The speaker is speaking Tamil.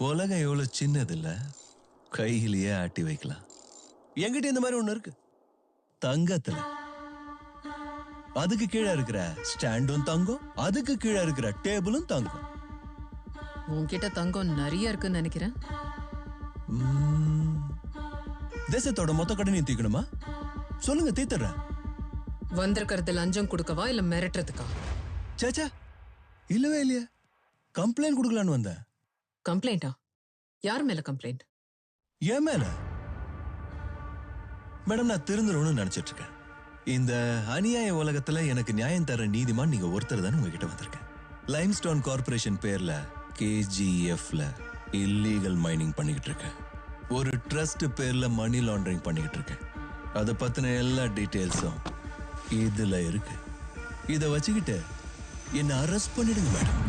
உலகம் எவ்வளவு சின்னது இல்ல, கையிலேயே ஆட்டி வைக்கலாம். என்கிட்ட இந்த மாதிரி ஒண்ணு இருக்கு, தங்கத்துல. அதுக்கு கீழே இருக்கிற ஸ்டாண்டும் தங்கம், அதுக்கு கீழே இருக்கிற டேபிளும் தங்கம். உன்கிட்ட தங்கம் நிறைய இருக்குன்னு நினைக்கிறேன். தேசத்தோட மொத்த கடனையும் தீக்கணுமா? சொல்லுங்க, தீத்துறேன். வந்திருக்கிறது லஞ்சம் கொடுக்கவா இல்ல மிரட்டுறதுக்கா? சேச்சா, இல்லவே இல்லையா. கம்ப்ளைண்ட் கொடுக்கலான்னு வந்தேன். கம்ப்ளைண்டா? யார் மேல கம்ப்ளைண்ட்? ஏன் மேல? மேடம், நான் திருந்துறோம்னு நினைச்சிட்டு இருக்கேன். இந்த அநியாய உலகத்துல எனக்கு நியாயம் தர நீதிமான் நீங்க ஒருத்தர் தான் உங்ககிட்ட வந்திருக்கேன். லைம்ஸ்டோன் கார்பரேஷன் பேர்ல KGFல இல்லீகல் மைனிங் பண்ணிக்கிட்டு இருக்கேன். ஒரு ட்ரஸ்ட் பேர்ல மணி லாண்டரிங் பண்ணிக்கிட்டு இருக்கேன். அதை பத்தின எல்லா டீட்டெயில்ஸும் இதுல இருக்கு. இதை வச்சுக்கிட்டு என்ன அரெஸ்ட் பண்ணிடுங்க மேடம்.